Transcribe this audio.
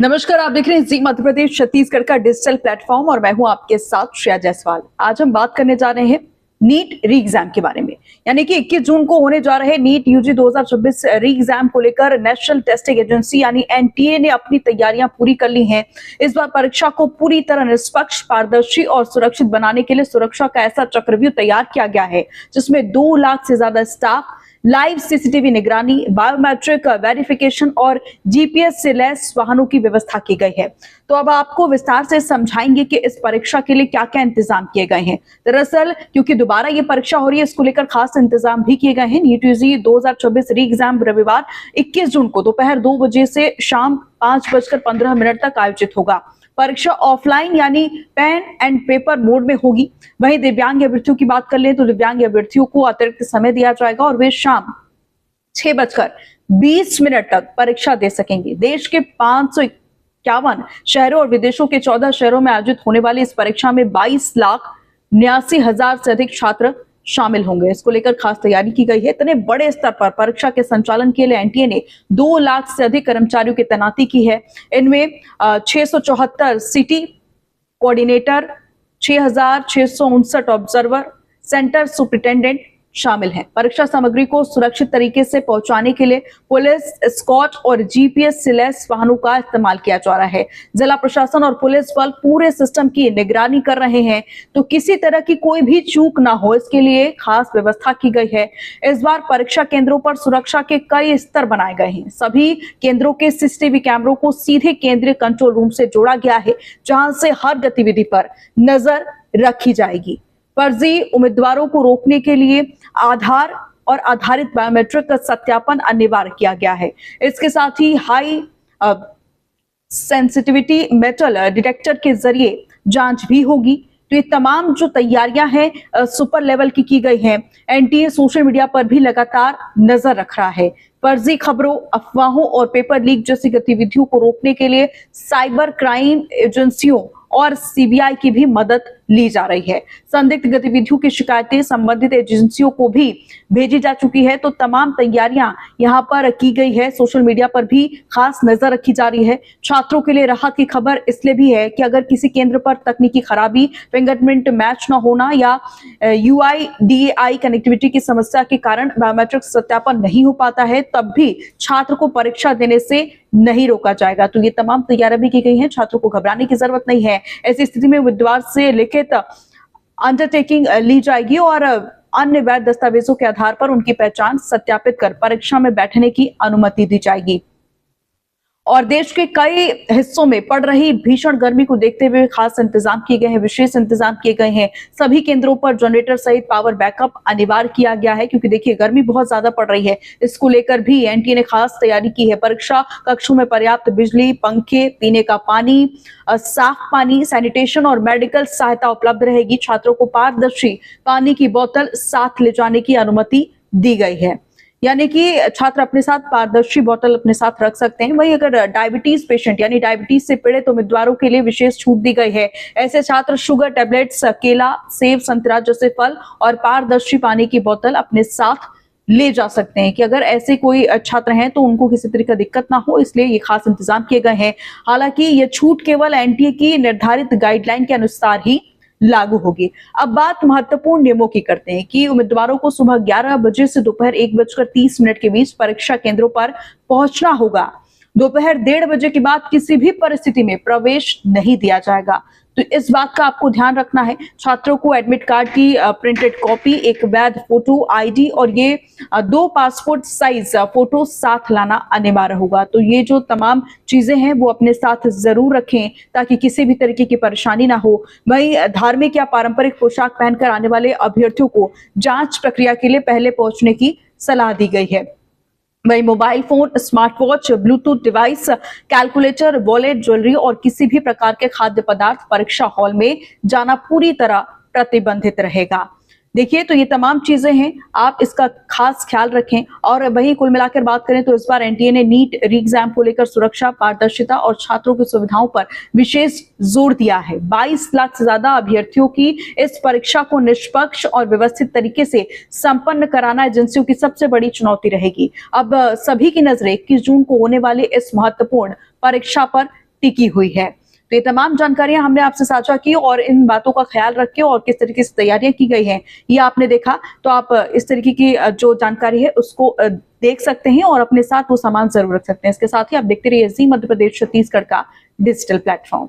नमस्कार, आप देख रहे हैं जी मध्य प्रदेश छत्तीसगढ़ का डिजिटल प्लेटफॉर्म और मैं हूं आपके साथ श्रेया जायसवाल। आज हम बात करने जा रहे हैं नीट री एग्जाम के बारे में। यानी कि 21 जून को होने जा रहे नीट यूजी 2026 री एग्जाम को लेकर नेशनल टेस्टिंग एजेंसी यानी एनटीए ने अपनी तैयारियां पूरी कर ली हैं। इस बार परीक्षा को पूरी तरह निष्पक्ष, पारदर्शी और सुरक्षित बनाने के लिए सुरक्षा का ऐसा चक्रव्यूह तैयार किया गया है जिसमें 2 लाख से ज्यादा स्टाफ, लाइव सीसीटीवी निगरानी, बायोमेट्रिक वेरिफिकेशन और जीपीएस से लैस वाहनों की व्यवस्था की गई है। तो अब आपको विस्तार से समझाएंगे कि इस परीक्षा के लिए क्या क्या इंतजाम किए गए हैं। दरअसल क्योंकि दोबारा ये परीक्षा हो रही है, इसको लेकर खास इंतजाम भी किए गए हैं। नीट यूजी 2026 री एग्जाम रविवार 21 जून को दोपहर 2 बजे से शाम 5:15 तक आयोजित होगा। परीक्षा ऑफलाइन यानी पेन एंड पेपर मोड में होगी। वहीं दिव्यांग अभ्यर्थियों की बात कर लें तो दिव्यांग अभ्यर्थियों को अतिरिक्त समय दिया जाएगा और वे शाम 6:20 तक परीक्षा दे सकेंगे। देश के 551 शहरों और विदेशों के 14 शहरों में आयोजित होने वाली इस परीक्षा में 22,89,000 से अधिक छात्र शामिल होंगे। इसको लेकर खास तैयारी की गई है। इतने बड़े स्तर पर परीक्षा के संचालन के लिए एनटीए ने 2 लाख से अधिक कर्मचारियों की तैनाती की है। इनमें 674 city coordinator, 6,659 observer, centre superintendent शामिल हैं। परीक्षा सामग्री को सुरक्षित तरीके से पहुंचाने के लिए पुलिस, स्कॉट और जीपीएस से लैस वाहनों का इस्तेमाल किया जा रहा है। जिला प्रशासन और पुलिस बल पूरे सिस्टम की निगरानी कर रहे हैं तो किसी तरह की कोई भी चूक ना हो, इसके लिए खास व्यवस्था की गई है। इस बार परीक्षा केंद्रों पर सुरक्षा के कई स्तर बनाए गए हैं। सभी केंद्रों के सीसीटीवी कैमरों को सीधे केंद्रीय कंट्रोल रूम से जोड़ा गया है, जहां से हर गतिविधि पर नजर रखी जाएगी। फर्जी उम्मीदवारों को रोकने के लिए आधार और आधारित बायोमेट्रिक का सत्यापन अनिवार्य किया गया है। इसके साथ ही हाई सेंसिटिविटी मेटल डिटेक्टर के जरिए जांच भी होगी। तो ये तमाम जो तैयारियां हैं सुपर लेवल की गई हैं। एनटीए सोशल मीडिया पर भी लगातार नजर रख रहा है। फर्जी खबरों, अफवाहों और पेपर लीक जैसी गतिविधियों को रोकने के लिए साइबर क्राइम एजेंसियों और सीबीआई की भी मदद ली जा रही है। संदिग्ध गतिविधियों की शिकायतें संबंधित एजेंसियों को भी भेजी जा चुकी है। तो तमाम तैयारियां यहां पर की गई है। सोशल मीडिया पर भी खास नजर रखी जा रही है। छात्रों के लिए राहत की खबर इसलिए भी है कि अगर किसी केंद्र पर तकनीकी खराबी, फिंगरप्रिंट मैच न होना या UIDAI कनेक्टिविटी की समस्या के कारण बायोमेट्रिक सत्यापन नहीं हो पाता है, तब भी छात्र को परीक्षा देने से नहीं रोका जाएगा। तो ये तमाम तैयारियां भी की गई हैं। छात्रों को घबराने की जरूरत नहीं है। ऐसी स्थिति में उम्मीदवार से लिखित अंडरटेकिंग ली जाएगी और अन्य वैध दस्तावेजों के आधार पर उनकी पहचान सत्यापित कर परीक्षा में बैठने की अनुमति दी जाएगी। और देश के कई हिस्सों में पड़ रही भीषण गर्मी को देखते हुए खास इंतजाम किए गए हैं, विशेष इंतजाम किए गए हैं। सभी केंद्रों पर जनरेटर सहित पावर बैकअप अनिवार्य किया गया है क्योंकि देखिए गर्मी बहुत ज्यादा पड़ रही है। इसको लेकर भी एनटीए ने खास तैयारी की है। परीक्षा कक्षों में पर्याप्त बिजली, पंखे, पीने का पानी, साफ पानी, सैनिटेशन और मेडिकल सहायता उपलब्ध रहेगी। छात्रों को पारदर्शी पानी की बोतल साथ ले जाने की अनुमति दी गई है, यानी कि छात्र अपने साथ पारदर्शी बोतल अपने साथ रख सकते हैं। वहीं अगर डायबिटीज पेशेंट यानी डायबिटीज से पीड़ित उम्मीदवारों के लिए विशेष छूट दी गई है। ऐसे छात्र शुगर टेबलेट्स, केला, सेब, संतरा जैसे फल और पारदर्शी पानी की बोतल अपने साथ ले जा सकते हैं कि अगर ऐसे कोई छात्र हैं तो उनको किसी तरह का दिक्कत ना हो, इसलिए ये खास इंतजाम किए गए हैं। हालांकि ये छूट केवल एनटीए की निर्धारित गाइडलाइन के अनुसार ही लागू होगी। अब बात महत्वपूर्ण नियमों की करते हैं कि उम्मीदवारों को सुबह 11 बजे से दोपहर 1:30 के बीच परीक्षा केंद्रों पर पहुंचना होगा। दोपहर 1:30 बजे के बाद किसी भी परिस्थिति में प्रवेश नहीं दिया जाएगा। तो इस बात का आपको ध्यान रखना है। छात्रों को एडमिट कार्ड की प्रिंटेड कॉपी, एक वैध फोटो आईडी और ये 2 पासपोर्ट साइज फोटो साथ लाना अनिवार्य होगा। तो ये जो तमाम चीजें हैं वो अपने साथ जरूर रखें ताकि किसी भी तरीके की परेशानी ना हो। वहीं धार्मिक या पारंपरिक पोशाक पहनकर आने वाले अभ्यर्थियों को जांच प्रक्रिया के लिए पहले पहुंचने की सलाह दी गई है। वही mobile phone, smart watch, Bluetooth device, calculator, wallet, jewellery और किसी भी प्रकार के खाद्य पदार्थ परीक्षा हॉल में जाना पूरी तरह प्रतिबंधित रहेगा। देखिए, तो ये तमाम चीजें हैं, आप इसका खास ख्याल रखें। और वहीं कुल मिलाकर बात करें तो इस बार एनटीए ने नीट री एग्जाम को लेकर सुरक्षा, पारदर्शिता और छात्रों की सुविधाओं पर विशेष जोर दिया है। 22 लाख से ज्यादा अभ्यर्थियों की इस परीक्षा को निष्पक्ष और व्यवस्थित तरीके से संपन्न कराना एजेंसियों की सबसे बड़ी चुनौती रहेगी। अब सभी की नजरें 21 जून को होने वाली इस महत्वपूर्ण परीक्षा पर टिकी हुई है। तो ये तमाम जानकारियां हमने आपसे साझा की और इन बातों का ख्याल रखें और किस तरीके से तैयारियां की गई हैं ये आपने देखा। तो आप इस तरीके की जो जानकारी है उसको देख सकते हैं और अपने साथ वो सामान जरूर रख सकते हैं। इसके साथ ही आप देखते रहिए जी मध्य प्रदेश छत्तीसगढ़ का डिजिटल प्लेटफॉर्म।